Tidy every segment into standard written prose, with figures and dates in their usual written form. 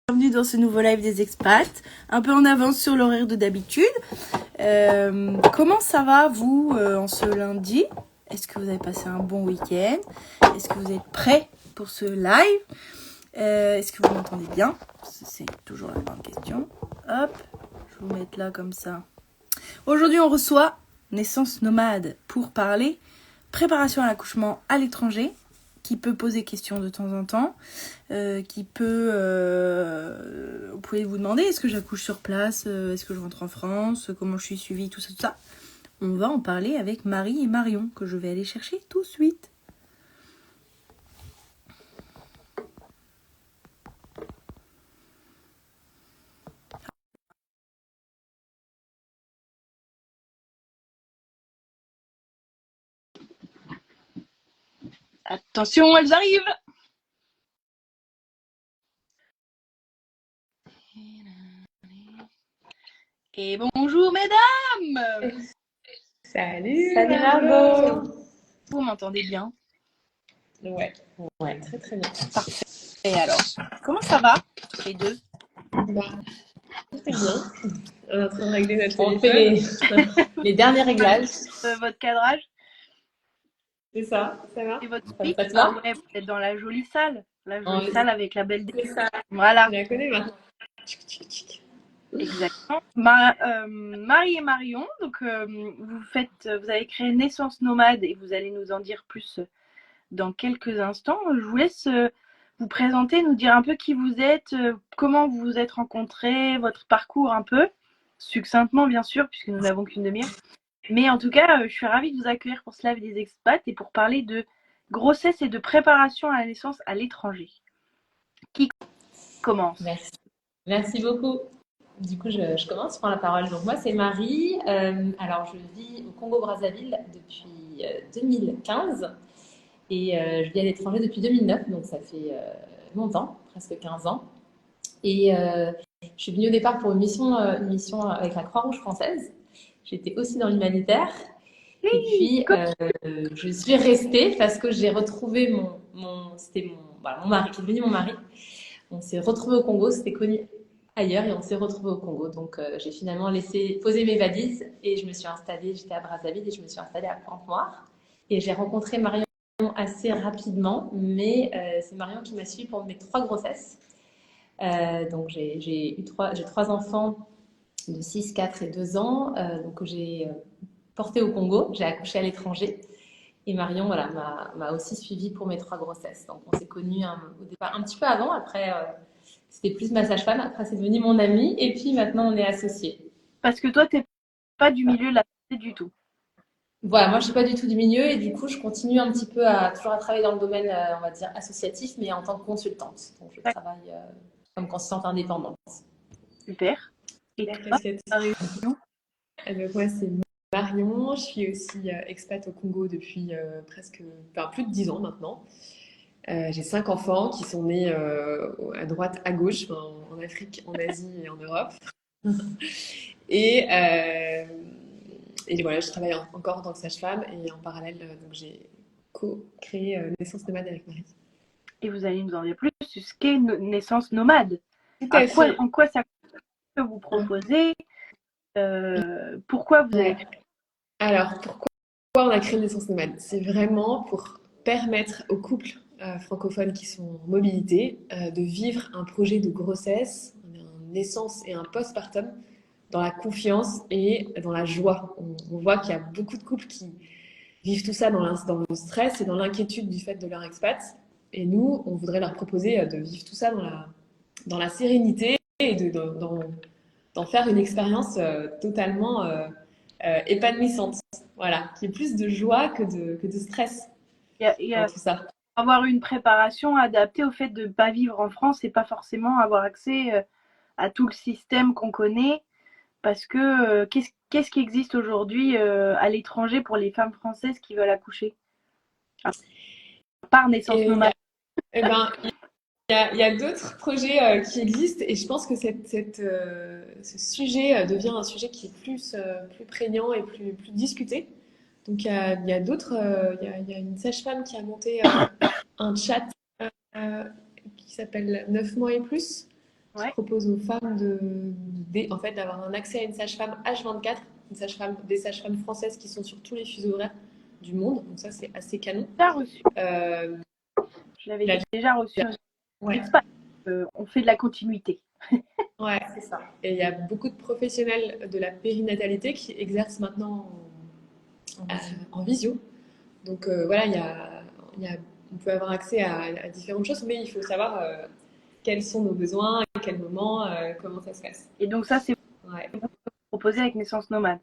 Bienvenue dans ce nouveau live des expats, un peu en avance sur l'horaire de d'habitude. Comment ça va vous en ce lundi? Est-ce que vous avez passé un bon week-end? Est-ce que vous êtes prêts pour ce live? Est-ce que vous m'entendez bien? C'est toujours la grande question. Hop, je vais vous mettre là comme ça. Aujourd'hui on reçoit Naissance Nomade pour parler préparation à l'accouchement à l'étranger, qui peut poser question de temps en temps, qui peut... vous pouvez vous demander, est-ce que j'accouche sur place, est-ce que je rentre en France, comment je suis suivie, tout ça, tout ça. On va en parler avec Marie et Marion, que je vais aller chercher tout de suite. Attention, elles arrivent! Et bonjour mesdames! Salut Margot. Vous m'entendez bien? Ouais, très très bien. Parfait. Et alors, comment ça va, les deux? Très bien. On est en train de régler notre On téléphone. fait les derniers réglages. Votre cadrage C'est ça va. et votre Ça pic? te va Ah ouais, vous êtes dans la jolie salle. La jolie Oui. salle avec la belle C'est ça. Voilà. Tu la connais maintenant. Exactement. Marie et Marion, donc vous avez créé Naissance Nomade et vous allez nous en dire plus dans quelques instants. Je vous laisse vous présenter, nous dire un peu qui vous êtes, comment vous vous êtes rencontrés, votre parcours un peu, succinctement bien sûr, puisque nous n'avons qu'une demi-heure. Mais en tout cas, je suis ravie de vous accueillir pour ce live des expats et pour parler de grossesse et de préparation à la naissance à l'étranger. Qui commence? Merci beaucoup. Du coup, je commence, je prends la parole. Donc moi, c'est Marie. Alors, je vis au Congo-Brazzaville depuis 2015 et je vis à l'étranger depuis 2009, donc ça fait longtemps, presque 15 ans. Et je suis venue au départ pour une mission avec la Croix-Rouge française. J'étais aussi dans l'humanitaire. Et puis, je suis restée parce que j'ai retrouvé mon mari, qui est devenu mon mari. On s'est retrouvés au Congo, c'était connu ailleurs et on s'est retrouvés au Congo. Donc, j'ai finalement laissé poser mes valises et je me suis installée, j'étais à Brazzaville et je me suis installée à Pointe-Noire. Et j'ai rencontré Marion assez rapidement, mais c'est Marion qui m'a suivie pour mes 3 grossesses. Donc, j'ai trois enfants de 6, 4 et 2 ans, donc j'ai porté au Congo, j'ai accouché à l'étranger. Et Marion, voilà, m'a aussi suivie pour mes 3 grossesses. Donc, on s'est connus au départ un petit peu avant. Après, c'était plus ma sage-femme. Après, c'est devenu mon amie. Et puis, maintenant, on est associés. Parce que toi, t'es pas du milieu de la santé du tout. Voilà, moi, je suis pas du tout du milieu. Et du coup, je continue un petit peu toujours à travailler dans le domaine, on va dire, associatif, mais en tant que consultante. Donc, je travaille comme consultante indépendante. Super. Et toi, Réunion? Donc moi, c'est Marion. Je suis aussi expat au Congo depuis plus de 10 ans maintenant. J'ai 5 enfants qui sont nés à droite, à gauche, en Afrique, en Asie et en Europe. Et, euh, et voilà, je travaille encore en tant que sage-femme et en parallèle, donc j'ai co-créé Naissance Nomade avec Marie. Et vous allez nous en dire plus sur ce qu'est Naissance Nomade. Tout à fait. En quoi ça peut vous proposer? Pourquoi vous avez Ouais. Alors, pourquoi on a créé Naissance Nomade? C'est vraiment pour permettre aux couples francophones qui sont en mobilité de vivre un projet de grossesse, une naissance et un postpartum dans la confiance et dans la joie. On voit qu'il y a beaucoup de couples qui vivent tout ça dans le stress et dans l'inquiétude du fait de leur expat. Et nous, on voudrait leur proposer de vivre tout ça dans la sérénité et d'en faire une expérience totalement épanouissante. Voilà, qui est plus de joie que de stress il y a dans tout ça. avoir une préparation adaptée au fait de ne pas vivre en France et pas forcément avoir accès à tout le système qu'on connaît. Parce que qu'est-ce qui existe aujourd'hui à l'étranger pour les femmes françaises qui veulent accoucher? À part Naissance Et Nomade. ben, il y a d'autres projets qui existent et je pense que ce sujet devient un sujet qui est plus prégnant et plus discuté. Donc il y a d'autres, il y a une sage-femme qui a monté un chat qui s'appelle 9 mois et plus, qui Ouais. propose aux femmes en fait, d'avoir un accès à une sage-femme H24, des sages-femmes françaises qui sont sur tous les fuseaux horaires du monde. Donc ça, c'est assez canon. Déjà reçu. Euh, Je l'avais la- déjà reçu. ouais, Expat. On fait de la continuité. ouais, c'est ça. Et il y a beaucoup de professionnels de la périnatalité qui exercent maintenant en visio. Donc voilà, il y a- on peut avoir accès à différentes choses, mais il faut savoir quels sont nos besoins, à quel moment, comment ça se passe. Et donc ça, c'est Ouais. proposé avec Naissance Nomade.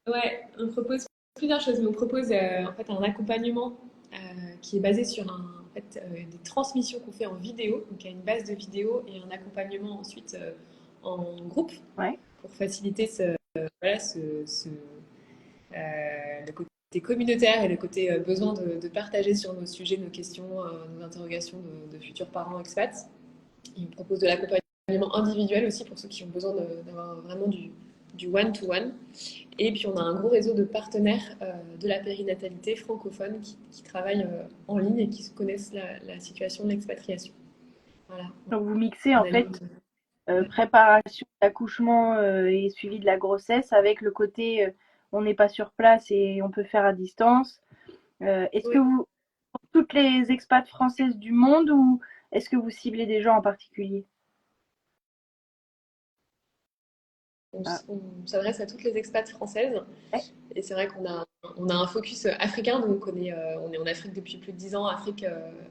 Ouais, on propose plusieurs choses, mais on propose en fait un accompagnement qui est basé sur des transmissions qu'on fait en vidéo. Donc il y a une base de vidéo et un accompagnement ensuite en groupe Ouais. pour faciliter le côté communautaire et le côté besoin de partager sur nos sujets, nos questions, nos interrogations de futurs parents expats. Et on propose de l'accompagnement individuel aussi pour ceux qui ont besoin d'avoir vraiment du one-to-one. Et puis on a un gros réseau de partenaires de la périnatalité francophone qui travaillent en ligne et qui connaissent la situation de l'expatriation. Voilà. Donc vous mixez On en a fait ouais. préparation d'accouchement et suivi de la grossesse avec le côté on n'est pas sur place et on peut faire à distance. Est-ce que Oui. vous, pour toutes les expats françaises du monde ou est-ce que vous ciblez des gens en particulier? Ah, On s'adresse à toutes les expats françaises. ouais. Et c'est vrai on a un focus africain, donc on est en Afrique depuis plus de 10 ans, Afrique,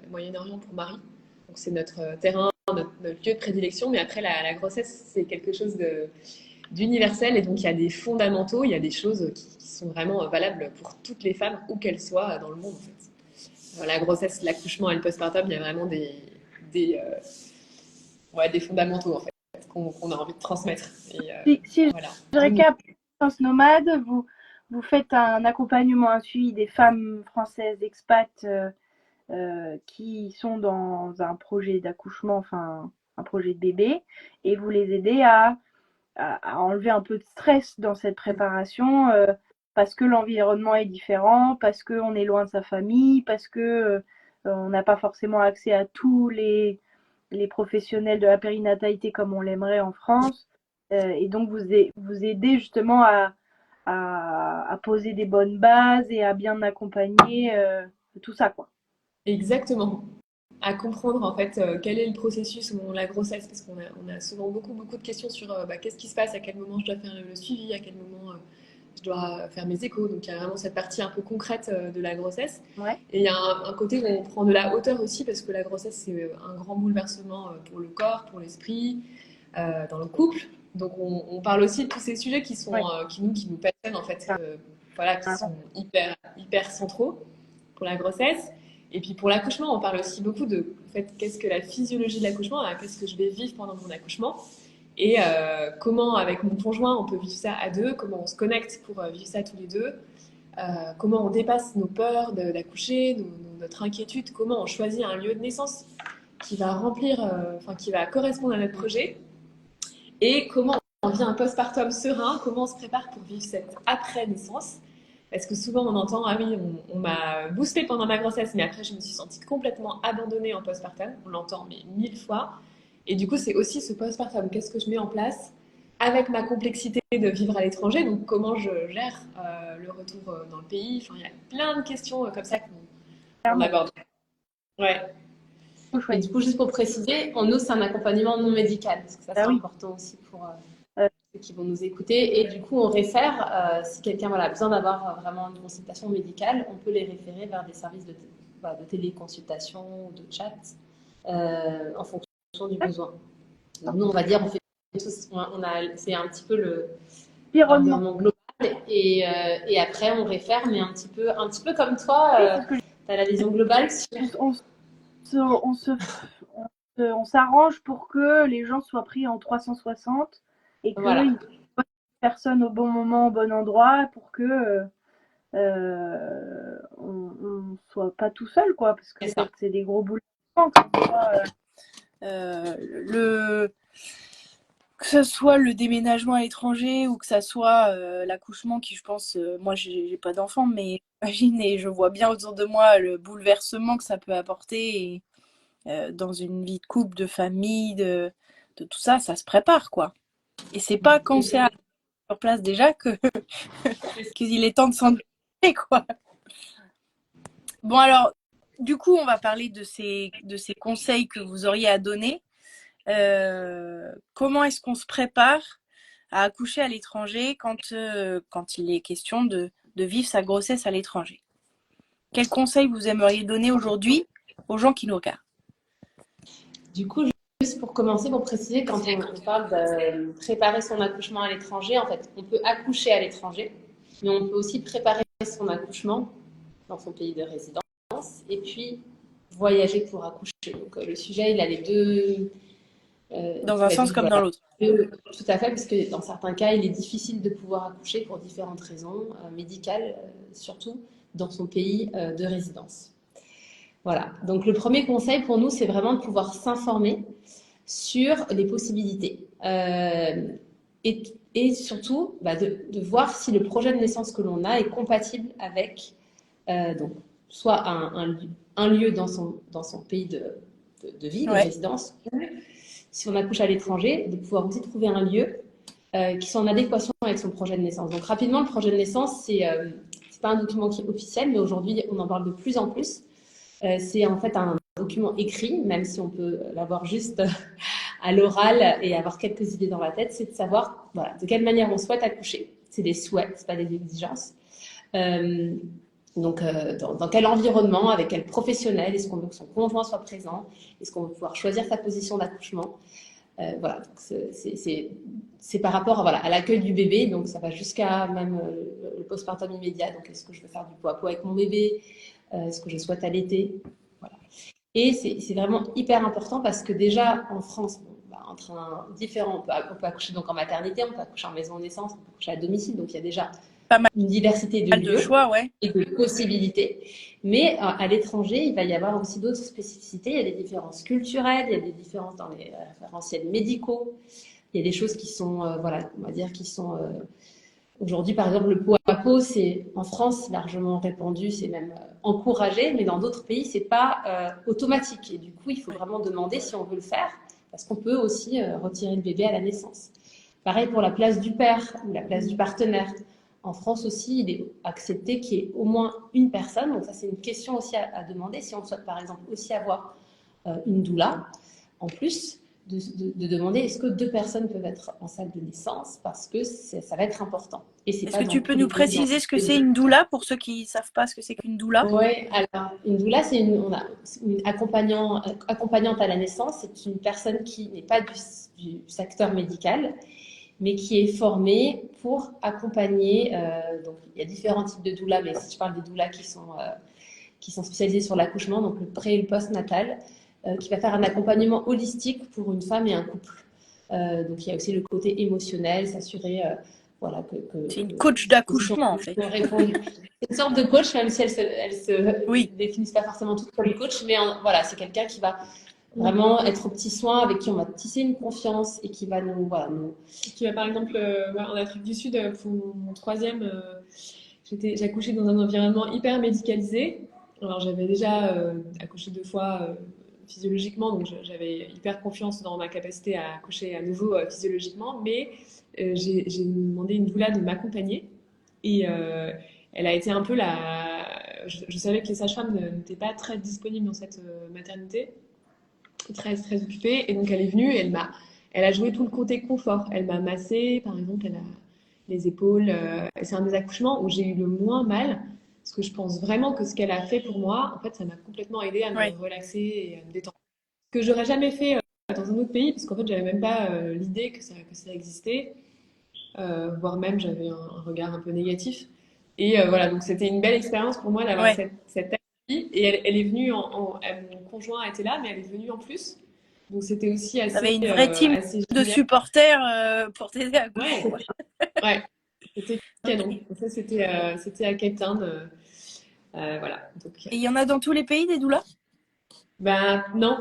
Moyen-Orient pour Marie. Donc c'est notre terrain, notre lieu de prédilection, mais après la grossesse, c'est quelque chose d'universel et donc il y a des fondamentaux, il y a des choses qui sont vraiment valables pour toutes les femmes, où qu'elles soient dans le monde en fait. La grossesse, l'accouchement et le postpartum, il y a vraiment des, euh, des fondamentaux en fait qu'on a envie de transmettre. Et Si voilà. je récap, Naissance Nomade, vous faites un accompagnement, un suivi des femmes françaises expats qui sont dans un projet d'accouchement, enfin un projet de bébé, et vous les aidez à enlever un peu de stress dans cette préparation parce que l'environnement est différent, parce qu'on est loin de sa famille, parce que on n'a pas forcément accès à tous les professionnels de la périnatalité comme on l'aimerait en France. Et donc vous aidez justement à poser des bonnes bases et à bien accompagner tout ça, quoi. Exactement. À comprendre en fait quel est le processus au moment de la grossesse, parce on a souvent beaucoup de questions sur qu'est-ce qui se passe, à quel moment je dois faire le suivi, à quel moment je dois faire mes échos. Donc il y a vraiment cette partie un peu concrète de la grossesse. Ouais. Et il y a un côté où on prend de la hauteur aussi, parce que la grossesse c'est un grand bouleversement pour le corps, pour l'esprit, dans le couple. Donc on parle aussi de tous ces sujets qui sont Ouais. qui nous passionnent en fait, voilà, qui sont hyper centraux pour la grossesse. Et puis pour l'accouchement, on parle aussi beaucoup de en fait, qu'est-ce que la physiologie de l'accouchement, qu'est-ce que je vais vivre pendant mon accouchement, et comment avec mon conjoint on peut vivre ça à deux, comment on se connecte pour vivre ça tous les deux, comment on dépasse nos peurs d'accoucher, notre inquiétude, comment on choisit un lieu de naissance qui va qui va correspondre à notre projet, et comment on vit un postpartum serein, comment on se prépare pour vivre cette après-naissance. Parce que souvent on entend, ah oui, on m'a boosté pendant ma grossesse, mais après je me suis sentie complètement abandonnée en postpartum. On l'entend mais 1000 fois. Et du coup, c'est aussi ce postpartum. Qu'est-ce que je mets en place avec ma complexité de vivre à l'étranger? Donc comment je gère le retour dans le pays? Enfin, il y a plein de questions comme ça qu'on Clairement. aborde. Ouais. Trop Et chouette. du coup, juste pour préciser, en nous, c'est un accompagnement non médical, parce que ça, c'est Ah oui. important aussi pour Euh, ceux qui vont nous écouter. Et du coup, on réfère, si quelqu'un a besoin d'avoir vraiment une consultation médicale, on peut les référer vers des services de téléconsultation ou de chat en fonction du besoin. Donc, nous, on va dire, on fait tous, c'est un petit peu Environnement. l'environnement global. Et après, on réfère, mais un petit peu comme toi, Oui, c'est ce que tu as la vision globale on, on s'arrange pour que les gens soient pris en 360 et qu'il y voilà. ait bonne personne au bon moment, au bon endroit pour que on soit pas tout seul, quoi, parce que c'est des gros bouleversements, que ce soit le déménagement à l'étranger ou que ça soit l'accouchement qui, je pense, moi j'ai pas d'enfant, mais j'imagine et je vois bien autour de moi le bouleversement que ça peut apporter dans une vie de couple, de famille, de tout ça, ça se prépare, quoi. Et c'est pas quand c'est sur place déjà qu'il est temps de s'en occuper, quoi. Bon, alors, du coup, on va parler de ces conseils que vous auriez à donner. Comment est-ce qu'on se prépare à accoucher à l'étranger quand il est question de vivre sa grossesse à l'étranger? Quels conseils vous aimeriez donner aujourd'hui aux gens qui nous regardent? Du coup, juste pour commencer, pour préciser, quand on parle de préparer son accouchement à l'étranger, en fait, on peut accoucher à l'étranger, mais on peut aussi préparer son accouchement dans son pays de résidence et puis voyager pour accoucher. Donc, le sujet, il a les deux. Dans un sens comme dans l'autre. Tout à fait, parce que dans certains cas, il est difficile de pouvoir accoucher pour différentes raisons, médicales surtout, dans son pays de résidence. Voilà. Donc, le premier conseil pour nous, c'est vraiment de pouvoir s'informer sur les possibilités. Et surtout, de voir si le projet de naissance que l'on a est compatible avec donc, soit un lieu dans son pays de vie, de résidence, ou si on accouche à l'étranger, de pouvoir aussi trouver un lieu qui soit en adéquation avec son projet de naissance. Donc rapidement, le projet de naissance, c'est pas un document qui est officiel, mais aujourd'hui, on en parle de plus en plus. C'est en fait un document écrit, même si on peut l'avoir juste à l'oral et avoir quelques idées dans la tête, c'est de savoir de quelle manière on souhaite accoucher. C'est des souhaits, c'est pas des exigences. Donc, dans quel environnement, avec quel professionnel, est-ce qu'on veut que son conjoint soit présent, est-ce qu'on veut pouvoir choisir sa position d'accouchement. Voilà, donc c'est par rapport à l'accueil du bébé, donc ça va jusqu'à même le postpartum immédiat. Donc, est-ce que je veux faire du pot à pot avec mon bébé, est-ce que je souhaite allaiter, voilà. Et c'est vraiment hyper important parce que déjà en France, entre un différent, on peut accoucher donc en maternité, on peut accoucher en maison de naissance, on peut accoucher à domicile, donc il y a déjà une diversité de lieux choix, et de possibilités. Mais à l'étranger, il va y avoir aussi d'autres spécificités. Il y a des différences culturelles, il y a des différences dans les référentiels médicaux. Il y a des choses qui sont, on va dire, qui sont aujourd'hui, par exemple, le pot à pot, c'est en France largement répandu, c'est même encouragé, mais dans d'autres pays, c'est pas automatique. Et du coup, il faut vraiment demander si on veut le faire, parce qu'on peut aussi retirer le bébé à la naissance. Pareil pour la place du père ou la place du partenaire. En France aussi, il est accepté qu'il y ait au moins une personne. Donc ça, c'est une question aussi à demander. Si on souhaite, par exemple, aussi avoir une doula, en plus, de demander est-ce que 2 personnes peuvent être en salle de naissance, parce que ça va être important. Est-ce que tu peux nous préciser ce que c'est une doula pour ceux qui ne savent pas ce que c'est qu'une doula? Oui, alors une doula, c'est une accompagnante à la naissance. C'est une personne qui n'est pas du secteur médical, mais qui est formée pour accompagner. Donc, il y a différents types de doulas, mais si je parle des doulas qui sont spécialisées sur l'accouchement, donc le pré et le post-natal, qui va faire un accompagnement holistique pour une femme et un couple. Donc, il y a aussi le côté émotionnel, s'assurer que c'est une coach d'accouchement, en fait. C'est une sorte de coach, même si elles se définissent pas forcément toutes comme coach, mais c'est quelqu'un qui va vraiment être aux petits soins, avec qui on va tisser une confiance et qui va nous. Qui va, par exemple, en Afrique du Sud, pour mon troisième, j'ai accouché dans un environnement hyper médicalisé. Alors, j'avais déjà accouché 2 fois physiologiquement, donc j'avais hyper confiance dans ma capacité à accoucher à nouveau physiologiquement, mais j'ai demandé une doula de m'accompagner et elle a été un peu je savais que les sages-femmes n'étaient pas très disponibles dans cette maternité, très, très occupée, et donc elle est venue, elle a joué tout le côté confort. Elle m'a massé, par exemple, elle a les épaules. C'est un des accouchements où j'ai eu le moins mal, parce que je pense vraiment que ce qu'elle a fait pour moi, en fait, ça m'a complètement aidé à me relaxer et à me détendre. Ce que j'aurais jamais fait dans un autre pays, parce qu'en fait, j'avais même pas l'idée que ça existait, voire même j'avais un regard un peu négatif. Et donc c'était une belle expérience pour moi d'avoir cette amie. Et elle est venue, mon conjoint était là, mais elle est venue en plus. Donc c'était aussi assez. T'avais une vraie team de supporters pour t'aider à coucher. Ouais, c'était canon. Donc ça, c'était à Cape Town. Voilà. Donc, et il y en a dans tous les pays des doulas? Ben non,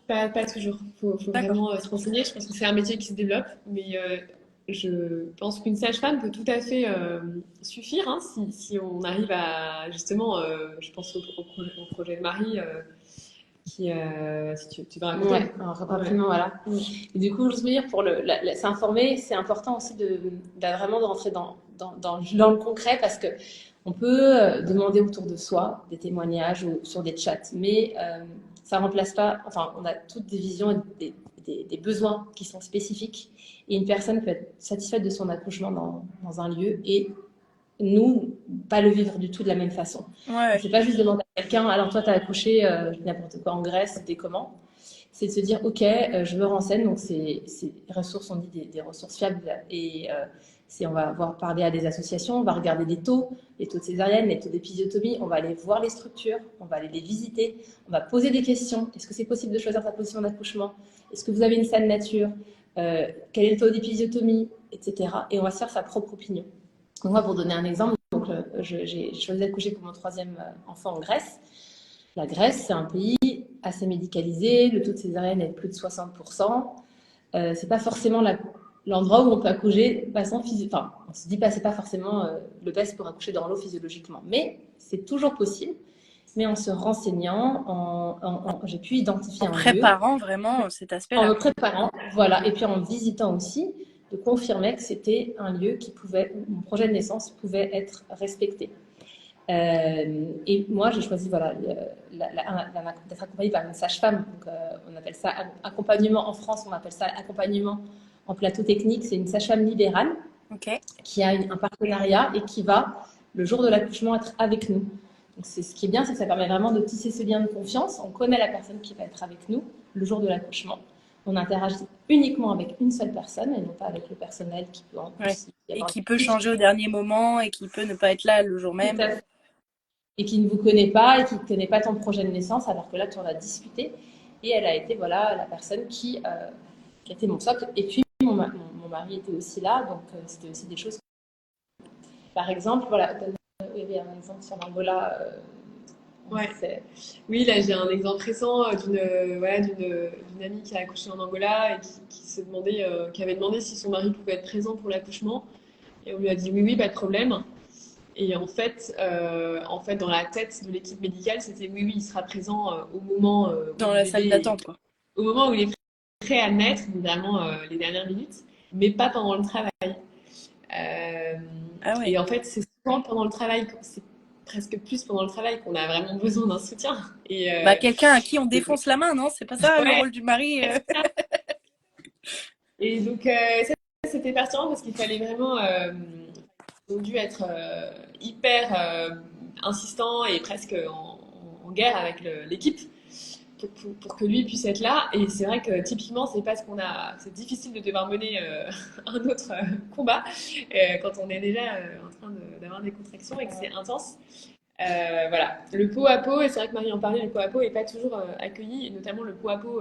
pas toujours. Faut vraiment se renseigner. Je pense que c'est un métier qui se développe, mais je pense qu'une sage-femme peut tout à fait suffire, hein, si on arrive à justement, je pense au projet de Marie, si tu veux raconter. Ouais, alors, rapidement, voilà. Et du coup, juste me dire, pour s'informer, c'est important aussi vraiment de rentrer dans le concret parce que on peut demander autour de soi des témoignages ou sur des chats, mais ça remplace pas, enfin, on a toutes des visions et des besoins qui sont spécifiques et une personne peut être satisfaite de son accouchement dans un lieu et nous, pas le vivre du tout de la même façon. Ouais. C'est pas juste demander à quelqu'un, alors toi, tu as accouché n'importe quoi en Grèce, c'était comment? C'est de se dire, ok, je me renseigne, donc ces ressources, on dit des ressources fiables, et on va parler à des associations, on va regarder les taux de césarienne, les taux d'épisiotomie, on va aller voir les structures, on va aller les visiter, on va poser des questions. Est-ce que c'est possible de choisir sa position d'accouchement? Est-ce que vous avez une saine nature? Quel est le taux d'épisiotomie? Etc. Et on va se faire sa propre opinion. Donc moi, pour donner un exemple, j'ai choisi d'accoucher pour mon 3e enfant en Grèce. La Grèce, c'est un pays assez médicalisé, le taux de césarienne est de plus de 60%. C'est pas forcément l'endroit où on peut accoucher de façon physique. Enfin, on se dit pas, c'est pas forcément le best pour accoucher dans l'eau physiologiquement, mais c'est toujours possible. Mais en se renseignant, j'ai pu identifier un lieu. En préparant vraiment cet aspect-là. En me préparant, voilà, et puis en visitant aussi, de confirmer que c'était un lieu où mon projet de naissance pouvait être respecté. Et moi, j'ai choisi d'être accompagnée par une sage-femme. Donc, on appelle ça accompagnement en France, on appelle ça accompagnement en plateau technique. C'est une sage-femme libérale qui a un partenariat et qui va, le jour de l'accouchement, être avec nous. Donc, ce qui est bien, c'est que ça permet vraiment de tisser ce lien de confiance. On connaît la personne qui va être avec nous le jour de l'accouchement. On interagit uniquement avec une seule personne et non pas avec le personnel qui peut en plus et qui peut changer au dernier moment et qui peut ne pas être là le jour même. Et qui ne vous connaît pas et qui ne connaît pas ton projet de naissance, alors que là, tu en as discuté. Et elle a été la personne qui était mon socle. Et puis, mon mari était aussi là, donc c'était aussi des choses. Par exemple, il y avait un exemple sur l'Angola. Oui, là j'ai un exemple récent d'une amie qui a accouché en Angola et qui avait demandé si son mari pouvait être présent pour l'accouchement. Et on lui a dit oui, pas de problème. Et en fait, dans la tête de l'équipe médicale, c'était oui, il sera présent au moment dans la salle d'attente, quoi. Au moment où il est prêt à naître, vraiment les dernières minutes, mais pas pendant le travail. Et en fait, c'est souvent pendant le travail, c'est presque plus pendant le travail qu'on a vraiment besoin d'un soutien. Et quelqu'un à qui on défonce la main, non? C'est pas ça le rôle du mari? Et donc, ça, c'était pertinent parce qu'il fallait vraiment dû être hyper insistant et presque en guerre avec l'équipe pour que lui puisse être là. Et c'est vrai que typiquement, c'est parce c'est difficile de devoir mener un autre combat quand on est déjà en train d'avoir des contractions et que c'est intense. Voilà, le pot à pot, et c'est vrai que Marie en parlait, le pot à pot n'est pas toujours accueilli, et notamment le pot à pot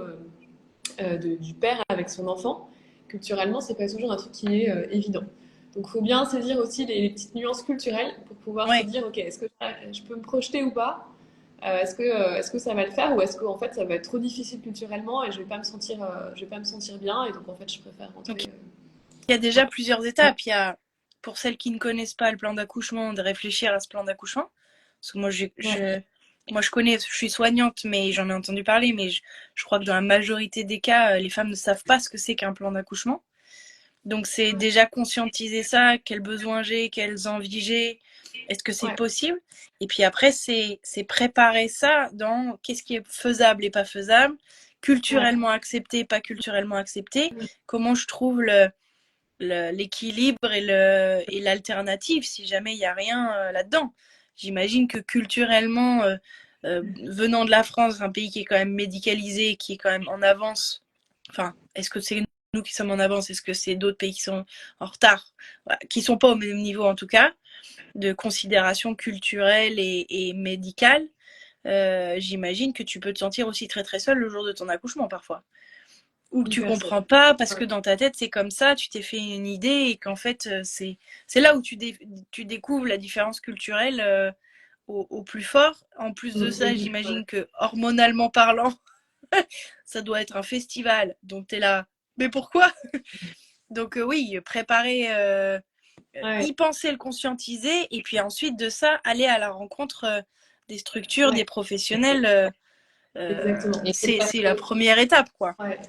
du père avec son enfant. Culturellement, c'est pas toujours un truc qui est évident. Donc, il faut bien saisir aussi les petites nuances culturelles pour pouvoir se dire, ok, est-ce que je peux me projeter ou pas? Est-ce que ça va le faire ou est-ce que en fait ça va être trop difficile culturellement et je vais pas me sentir bien et donc en fait je préfère rentrer. Il y a déjà plusieurs étapes. Il y a, pour celles qui ne connaissent pas le plan d'accouchement, de réfléchir à ce plan d'accouchement. Parce que moi je connais, je suis soignante, mais j'en ai entendu parler, mais je crois que dans la majorité des cas, les femmes ne savent pas ce que c'est qu'un plan d'accouchement. Donc c'est déjà conscientiser ça, quels besoins j'ai, quelles envies j'ai, est-ce que c'est possible? Et puis après, c'est préparer ça dans qu'est-ce qui est faisable et pas faisable, culturellement accepté, pas culturellement accepté, comment je trouve l'équilibre et l'alternative si jamais il n'y a rien là-dedans. J'imagine que culturellement, venant de la France, un pays qui est quand même médicalisé, qui est quand même en avance, enfin, est-ce que c'est nous qui sommes en avance? Est-ce que c'est d'autres pays qui sont en retard? Voilà, qui sont pas au même niveau en tout cas, de considération culturelle et médicale. J'imagine que tu peux te sentir aussi très très seule le jour de ton accouchement parfois. Ou que tu comprends pas parce que dans ta tête c'est comme ça, tu t'es fait une idée et qu'en fait c'est là où tu découvres la différence culturelle au plus fort. En plus de ça, j'imagine que hormonalement parlant, ça doit être un festival. Donc t'es là, mais pourquoi? Donc oui, préparer, y penser, le conscientiser et puis ensuite de ça, aller à la rencontre des structures, des professionnels Exactement. Et C'est la première étape, quoi. Ouais.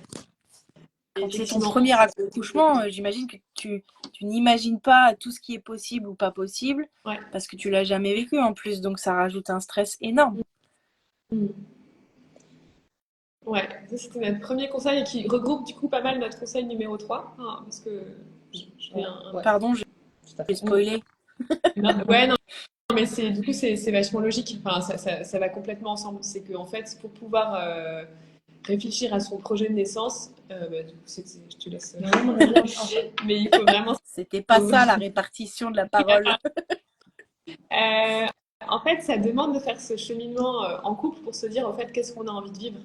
Quand c'est ton Effectivement. premier accouchement, j'imagine que tu n'imagines pas tout ce qui est possible ou pas possible Ouais. parce que tu l'as jamais vécu en plus, donc ça rajoute un stress énorme. Ouais, ça c'était notre premier conseil et qui regroupe du coup pas mal notre conseil numéro 3, parce que je fais Ouais, Pardon, tout à j'ai fait. spoilé. Ouais, non, mais du coup c'est vachement logique, enfin, ça va complètement ensemble. C'est qu'en fait, pour pouvoir réfléchir à son projet de naissance, du coup, je te laisse. Mais il faut vraiment. C'était pas ça la répartition de la parole. Euh, En fait, ça demande de faire ce cheminement en couple pour se dire en fait qu'est-ce qu'on a envie de vivre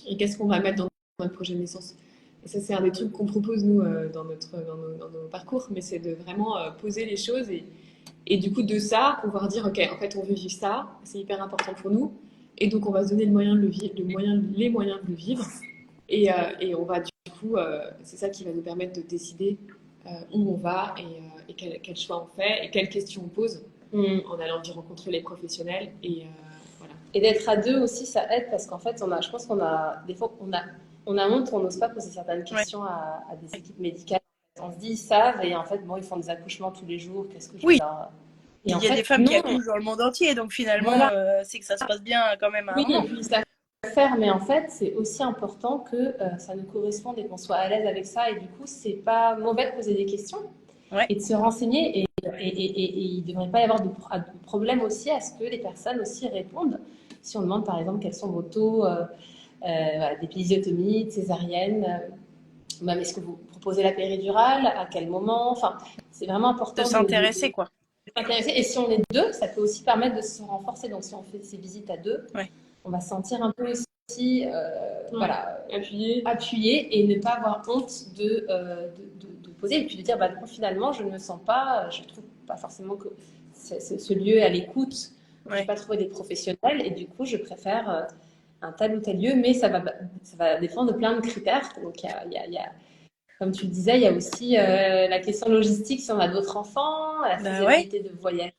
et qu'est-ce qu'on va mettre dans notre projet de naissance. Et ça, c'est un des trucs qu'on propose nous dans nos parcours, mais c'est de vraiment poser les choses et du coup de ça pouvoir dire ok, en fait, on veut vivre ça, c'est hyper important pour nous, et donc on va se donner le moyen de le vivre, les moyens de le vivre, et on va du coup, c'est ça qui va nous permettre de décider où on va et quel choix on fait et quelles questions on pose en allant rencontrer les professionnels et voilà. Et d'être à deux aussi, ça aide parce qu'en fait, je pense qu'on a, des fois, on a honte, on n'ose pas poser certaines questions à des équipes médicales. On se dit, ils savent, et en fait, bon, ils font des accouchements tous les jours, qu'est-ce que je vais leur... Et il y a des femmes qui accouchent dans le monde entier, donc finalement, voilà. C'est que ça se passe bien quand même à un moment. Oui, et puis ça faire, mais en fait, c'est aussi important que ça nous corresponde et qu'on soit à l'aise avec ça. Et du coup, c'est pas mauvais de poser des questions et de se renseigner. Et il ne devrait pas y avoir de problème aussi à ce que les personnes aussi répondent. Si on demande, par exemple, quels sont vos taux d'épisiotomie, de césarienne, même est-ce que vous proposez la péridurale, à quel moment, enfin, c'est vraiment important de s'intéresser, quoi. Et si on est deux, ça peut aussi permettre de se renforcer. Donc, si on fait ces visites à deux, on va se sentir un peu aussi voilà, appuyé et ne pas avoir honte de poser. Et puis de dire, bah, finalement, je ne me sens pas, je ne trouve pas forcément que ce lieu à l'écoute, je n'ai pas trouvé des professionnels et du coup, je préfère un tel ou tel lieu, mais ça va dépendre de plein de critères. Donc, il y a comme tu le disais, il y a aussi la question logistique si on a d'autres enfants, la faisabilité de voyager.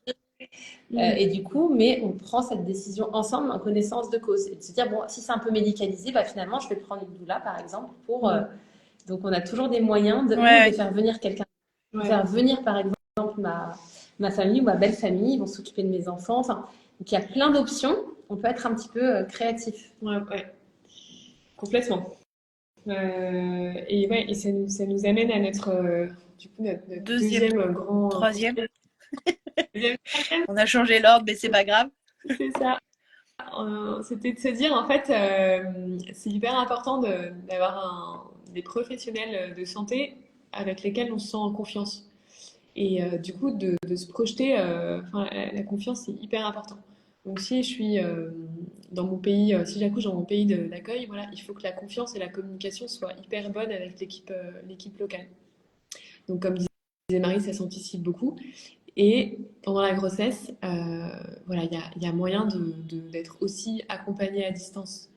Et du coup, mais on prend cette décision ensemble en connaissance de cause. Et de se dire, bon, si c'est un peu médicalisé, bah, finalement, je vais prendre une doula, par exemple, pour... donc, on a toujours des moyens de faire venir quelqu'un. De faire venir, par exemple, ma famille ou ma belle famille. Ils vont s'occuper de mes enfants. Enfin, donc, il y a plein d'options. On peut être un petit peu créatif. Ouais. Complètement. Et ça nous amène à notre deuxième grand... Troisième. On a changé l'ordre, mais c'est pas grave. C'est ça. C'était de se dire, en fait, c'est hyper important d'avoir des professionnels de santé avec lesquels on se sent en confiance. Et du coup, de se projeter, la confiance, c'est hyper important. Donc, si je suis dans mon pays, si j'accouche dans mon pays d'accueil, voilà, il faut que la confiance et la communication soient hyper bonnes avec l'équipe locale. Donc, comme disait Marie, ça s'anticipe beaucoup. Et pendant la grossesse, voilà, il y a moyen d'être aussi accompagné à distance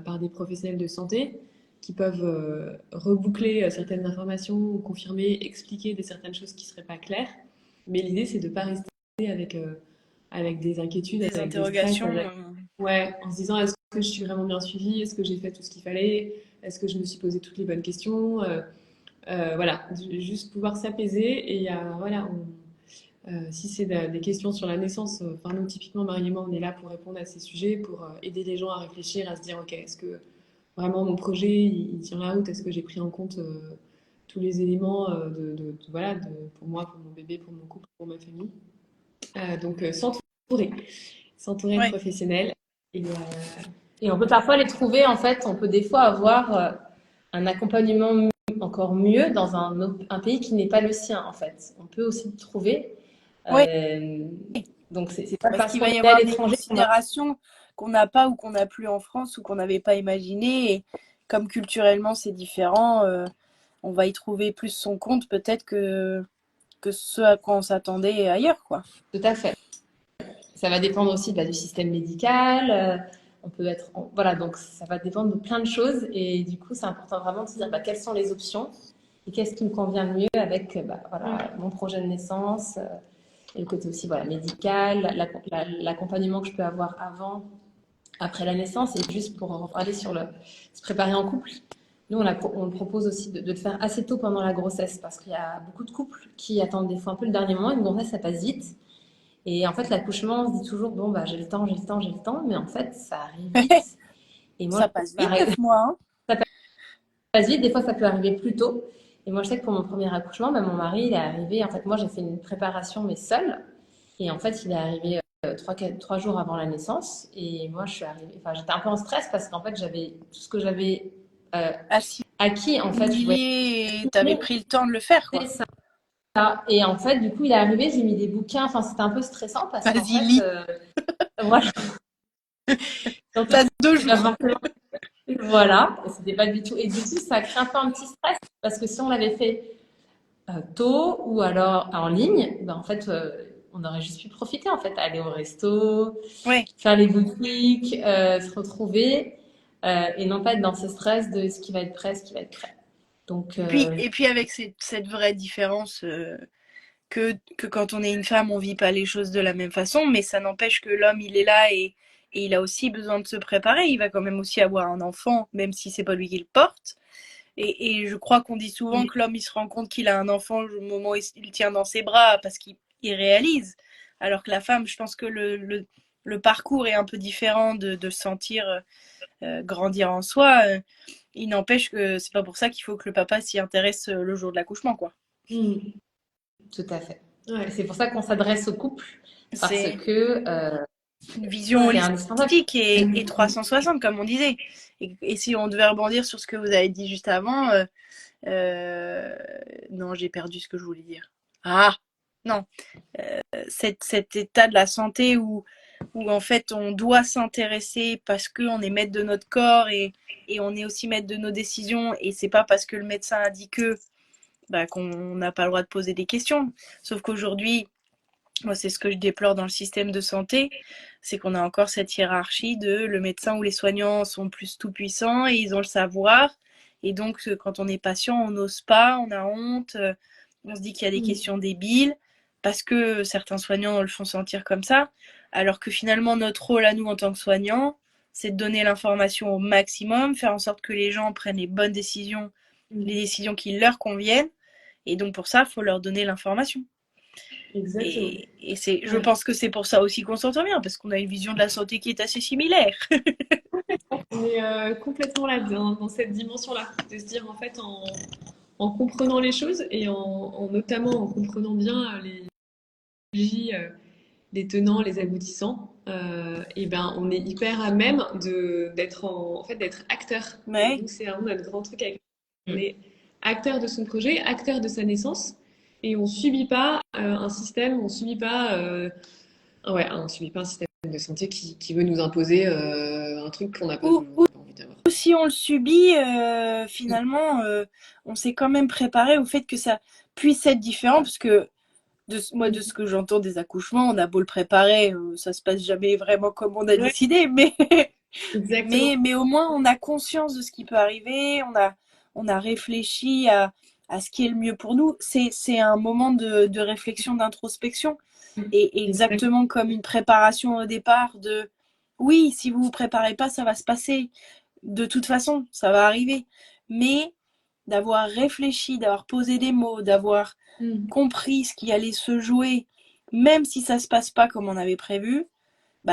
par des professionnels de santé qui peuvent reboucler certaines informations ou confirmer, expliquer certaines choses qui ne seraient pas claires. Mais l'idée, c'est de ne pas rester avec des inquiétudes, des interrogations. En se disant, est-ce que je suis vraiment bien suivie? Est-ce que j'ai fait tout ce qu'il fallait? Est-ce que je me suis posé toutes les bonnes questions? Voilà, juste pouvoir s'apaiser. Et voilà, si c'est des questions sur la naissance, nous, typiquement, Marie et moi, on est là pour répondre à ces sujets, pour aider les gens à réfléchir, à se dire, ok, est-ce que vraiment mon projet, il tient la route? Est-ce que j'ai pris en compte tous les éléments pour moi, pour mon bébé, pour mon couple, pour ma famille? Donc, s'entourer de professionnels. Et on peut parfois les trouver, en fait, on peut des fois avoir un accompagnement encore mieux dans un pays qui n'est pas le sien, en fait. On peut aussi le trouver. Donc, c'est pas parce qu'il va y avoir des considérations qu'on n'a pas ou qu'on n'a plus en France ou qu'on n'avait pas imaginé. Et comme culturellement, c'est différent, on va y trouver plus son compte peut-être que ce à quoi on s'attendait ailleurs, quoi. Tout à fait. Ça va dépendre aussi du système médical. On peut être... Voilà, donc ça va dépendre de plein de choses. Et du coup, c'est important vraiment de se dire quelles sont les options et qu'est-ce qui me convient le mieux avec mon projet de naissance et le côté aussi médical, l'accompagnement que je peux avoir avant après la naissance. Et juste pour en parler sur se préparer en couple, nous, on propose aussi de le faire assez tôt pendant la grossesse parce qu'il y a beaucoup de couples qui attendent des fois un peu le dernier moment. Une grossesse, ça passe vite. Et en fait, l'accouchement, on se dit toujours, bon, bah, j'ai le temps, j'ai le temps, j'ai le temps. Mais en fait, ça arrive vite. Et moi, Ça passe vite, pareil, 9 mois, hein. ça passe vite. Des fois, ça peut arriver plus tôt. Et moi, je sais que pour mon premier accouchement, bah, mon mari, il est arrivé. En fait, moi, j'ai fait une préparation, mais seule. Et en fait, il est arrivé 3 jours avant la naissance. Et moi, je suis arrivée. Enfin, j'étais un peu en stress parce qu'en fait, j'avais tout ce que j'avais euh, acquis. En fait, je voyais Assimilé, t'avais pris le temps de le faire, quoi. ça. Et en fait, du coup, il est arrivé, j'ai mis des bouquins. Enfin, c'était un peu stressant parce qu'en Vas-y, fait, lis. voilà. Donc, T'as 2 jours. forcément, voilà, et c'était pas du tout. Et du coup, ça crée un peu un petit stress parce que si on l'avait fait tôt ou alors en ligne, ben en fait, on aurait juste pu profiter, en fait, aller au resto, Ouais. faire les boutiques, se retrouver, et non pas être dans ce stress de ce qui va être prêt, ce qui va être prêt. Donc, Et puis avec cette vraie différence que quand on est une femme, on vit pas les choses de la même façon, mais ça n'empêche que l'homme, il est là et il a aussi besoin de se préparer. Il va quand même aussi avoir un enfant, même si c'est pas lui qui le porte. Et je crois qu'on dit souvent oui, que l'homme, il se rend compte qu'il a un enfant au moment où il le tient dans ses bras parce qu'il réalise. Alors que la femme, je pense que le parcours est un peu différent de sentir grandir en soi. Il n'empêche que c'est pas pour ça qu'il faut que le papa s'y intéresse le jour de l'accouchement, quoi. mm, tout à fait. Et Ouais. c'est pour ça qu'on s'adresse au couple parce C'est que une vision c'est indispensable. holistique et 360, comme on disait. Et si on devait rebondir sur ce que vous avez dit juste avant, euh, non, j'ai perdu ce que je voulais dire. Ah, non, cet état de la santé où en fait on doit s'intéresser parce qu'on est maître de notre corps et on est aussi maître de nos décisions et c'est pas parce que le médecin a dit que qu'on n'a pas le droit de poser des questions. Sauf qu'aujourd'hui, moi c'est ce que je déplore dans le système de santé, c'est qu'on a encore cette hiérarchie de le médecin ou les soignants sont plus tout puissants et ils ont le savoir. Et donc quand on est patient, on n'ose pas, on a honte, on se dit qu'il y a des Mm. questions débiles parce que certains soignants le font sentir comme ça, alors que finalement notre rôle à nous en tant que soignants, c'est de donner l'information au maximum, faire en sorte que les gens prennent les bonnes décisions, les Mm. décisions qui leur conviennent. Et donc pour ça, il faut leur donner l'information. Exactement. Et je Ouais. pense que c'est pour ça aussi qu'on s'entend bien, parce qu'on a une vision de la santé qui est assez similaire. On est complètement là dans cette dimension-là, de se dire en fait en comprenant les choses et notamment en comprenant bien les tenants, les aboutissants, et ben on est hyper à même d'être en fait d'être acteur. Et Mais nous c'est vraiment notre grand truc avec on est acteur de son projet, acteur de sa naissance et on subit pas un système, on subit pas un système de santé qui veut nous imposer un truc qu'on n'a pas, ou, on ou, n'a pas envie d'avoir. ou si on le subit, finalement, on s'est quand même préparé au fait que ça puisse être différent, parce que moi, de ce que j'entends des accouchements, on a beau le préparer, ça se passe jamais vraiment comme on a Ouais, décidé, mais exactement. mais au moins on a conscience de ce qui peut arriver, on a réfléchi à ce qui est le mieux pour nous. C'est un moment de réflexion, d'introspection. Et Exact. exactement comme une préparation au départ de oui, si vous vous préparez pas, ça va se passer. De toute façon, ça va arriver. Mais d'avoir réfléchi, d'avoir posé des mots, d'avoir Mm. compris ce qui allait se jouer, même si ça se passe pas comme on avait prévu,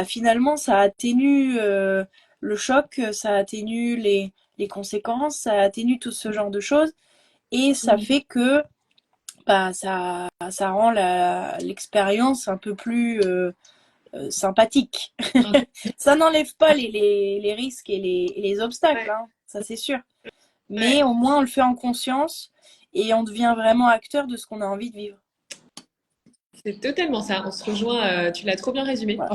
finalement ça atténue le choc, ça atténue les conséquences, ça atténue tout ce genre de choses et ça Mm. fait que ça rend l'expérience un peu plus sympathique. Ça n'enlève pas les risques et les obstacles, Ouais, hein, ça c'est sûr. Mais ouais. au moins on le fait en conscience et on devient vraiment acteur de ce qu'on a envie de vivre. C'est totalement ça. On se rejoint. Tu l'as trop bien résumé. Voilà.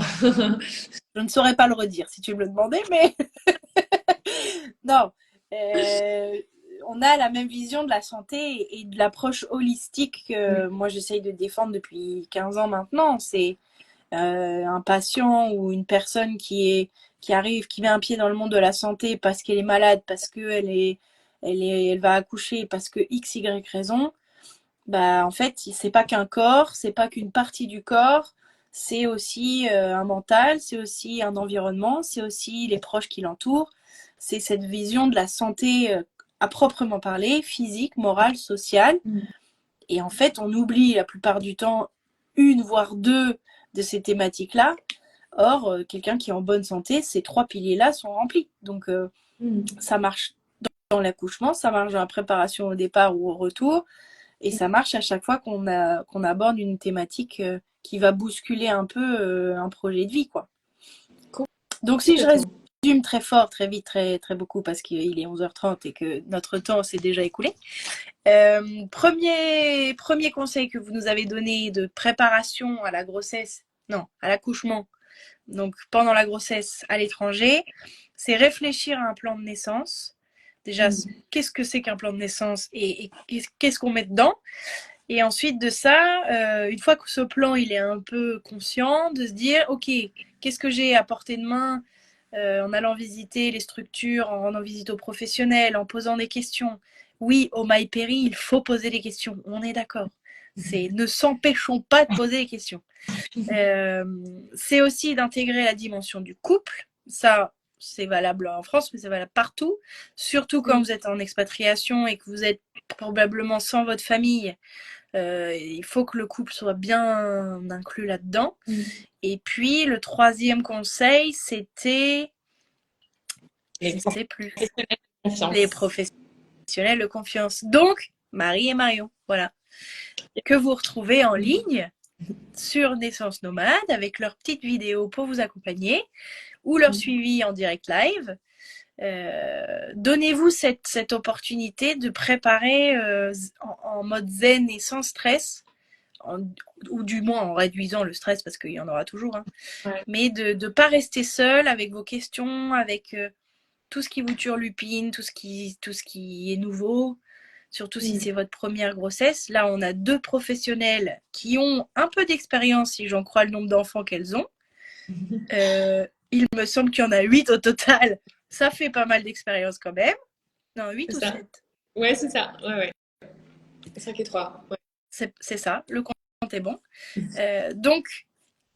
Je ne saurais pas le redire si tu me le demandais, mais non. Euh, on a la même vision de la santé et de l'approche holistique que Mm. moi j'essaye de défendre depuis 15 ans maintenant. C'est un patient ou une personne qui arrive, qui met un pied dans le monde de la santé parce qu'elle est malade, parce qu'elle va accoucher, parce que X, Y raison. En fait, c'est pas qu'un corps, c'est pas qu'une partie du corps, c'est aussi un mental, c'est aussi un environnement, c'est aussi les proches qui l'entourent. C'est cette vision de la santé à proprement parler, physique, morale, sociale. Et en fait, on oublie la plupart du temps une voire deux de ces thématiques-là. Or, quelqu'un qui est en bonne santé, ces 3 piliers-là sont remplis. Donc, ça marche dans l'accouchement, ça marche dans la préparation au départ ou au retour, et ça marche à chaque fois qu'on aborde une thématique qui va bousculer un peu un projet de vie, quoi. Donc, si je résume très fort, très vite, très, très beaucoup, parce qu'il est 11h30 et que notre temps s'est déjà écoulé. Premier conseil que vous nous avez donné de préparation à la grossesse, non, à l'accouchement, donc pendant la grossesse à l'étranger, c'est réfléchir à un plan de naissance. Déjà, qu'est-ce que c'est qu'un plan de naissance et qu'est-ce qu'on met dedans? Et ensuite de ça, une fois que ce plan il est un peu conscient, de se dire, ok, qu'est-ce que j'ai à portée de main en allant visiter les structures, en rendant visite aux professionnels, en posant des questions. Oui, au MyPéri, il faut poser des questions, on est d'accord. Ne s'empêchons pas de poser des questions. C'est aussi d'intégrer la dimension du couple. Ça, c'est valable en France, mais c'est valable partout. Surtout quand vous êtes en expatriation et que vous êtes probablement sans votre famille. Il faut que le couple soit bien inclus là-dedans. Et puis, le 3e conseil, c'était... Je ne sais plus. Les professionnels de confiance. Donc, Marie et Marion, voilà. Que vous retrouvez en ligne sur Naissance Nomade avec leurs petites vidéos pour vous accompagner ou leur suivi en direct live. Donnez-vous cette opportunité de préparer en mode zen et sans stress, ou du moins en réduisant le stress parce qu'il y en aura toujours, hein, mais de ne pas rester seul avec vos questions, avec tout ce qui vous turlupine, tout ce qui est nouveau. Surtout si c'est votre première grossesse. Là, on a 2 professionnels qui ont un peu d'expérience, si j'en crois le nombre d'enfants qu'elles ont. Il me semble qu'il y en a 8 au total. Ça fait pas mal d'expérience quand même. Non, 8 ou 7. Ouais, c'est ça. Ouais. 5 et 3. Ouais. C'est ça, le compte est bon. Donc,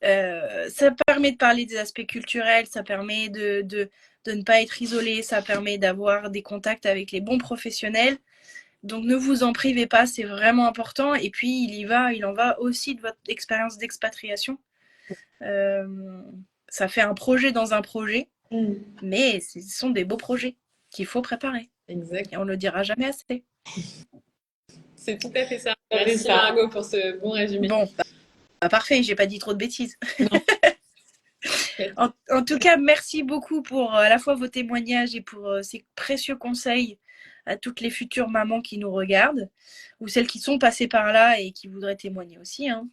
ça permet de parler des aspects culturels, ça permet de ne pas être isolé, ça permet d'avoir des contacts avec les bons professionnels. Donc ne vous en privez pas, c'est vraiment important. Et puis il en va aussi de votre expérience d'expatriation. Ça fait un projet dans un projet, mais ce sont des beaux projets qu'il faut préparer. Exact. Et on ne le dira jamais assez. C'est tout à fait ça. Merci Margot pour ce bon résumé. Bon, parfait, j'ai pas dit trop de bêtises. en tout cas, merci beaucoup pour à la fois vos témoignages et pour ces précieux conseils à toutes les futures mamans qui nous regardent ou celles qui sont passées par là et qui voudraient témoigner aussi. Hein.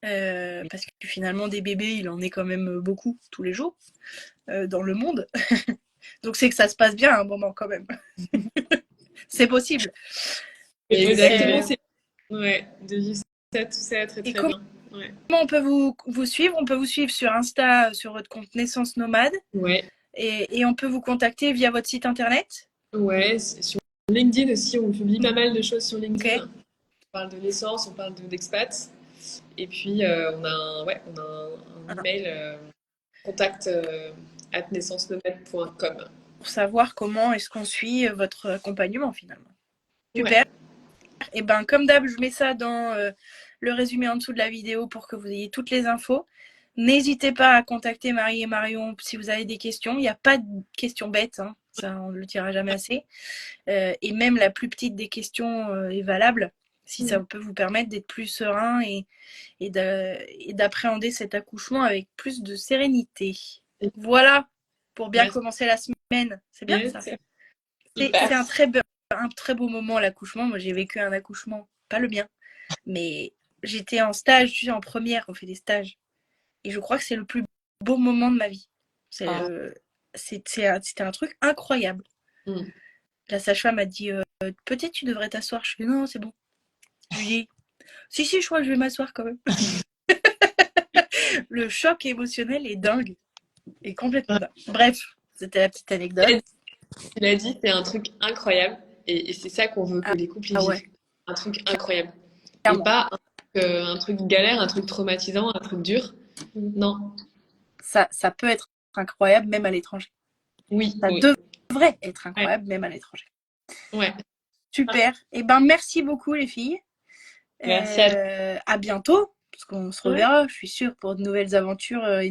Parce que finalement, des bébés, il en est quand même beaucoup tous les jours dans le monde. Donc c'est que ça se passe bien à un moment quand même. C'est possible. Exactement. Ouais, de vivre ça, tout ça très très bien. Ouais. Comment on peut vous suivre? On peut vous suivre sur Insta, sur votre compte Naissance Nomade. Ouais. Et on peut vous contacter via votre site internet? Ouais, sur LinkedIn aussi, on publie pas mal de choses sur LinkedIn. Okay. On parle de naissance, on parle d'expat. Et puis, on a un email contact @naissancenomade.com. Pour savoir comment est-ce qu'on suit votre accompagnement finalement. Super. Ouais. Et ben comme d'hab, je mets ça dans le résumé en dessous de la vidéo pour que vous ayez toutes les infos. N'hésitez pas à contacter Marie et Marion si vous avez des questions. Il n'y a pas de questions bêtes, hein. Ça on ne le dira jamais assez. Et même la plus petite des questions est valable si ça peut vous permettre d'être plus serein et d'appréhender cet accouchement avec plus de sérénité. Voilà, pour bien commencer la semaine. C'est bien ça. C'est un très beau moment l'accouchement. Moi j'ai vécu un accouchement, pas le mien, mais j'étais en stage, je suis en première, on fait des stages. Et je crois que c'est le plus beau moment de ma vie. C'était un truc incroyable. La sage-femme a dit peut-être tu devrais t'asseoir. Je dis non, c'est bon. Je lui dis si, je crois que je vais m'asseoir quand même. Le choc émotionnel est dingue. Et complètement dingue. Bref, c'était la petite anecdote. Tu l'as dit, c'est un truc incroyable. Et c'est ça qu'on veut que les couples vivent. Ouais. Un truc incroyable. Et pas un truc galère, un truc traumatisant, un truc dur. Non. Ça peut être incroyable même à l'étranger. Oui, Ça oui. devrait être incroyable même à l'étranger. Ouais. Super. Eh ben, merci beaucoup les filles. Merci à toi. À bientôt, parce qu'on se reverra, je suis sûre, pour de nouvelles aventures et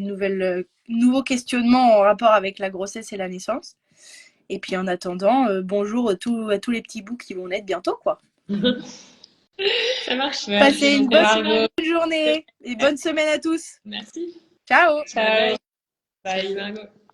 nouveaux questionnements en rapport avec la grossesse et la naissance. Et puis en attendant, bonjour à tous les petits bouts qui vont naître bientôt, quoi. Ça marche. Passez Merci une beaucoup, bonne Margot. journée et bonne semaine à tous. Merci. Ciao! Ciao. Bye, Margot.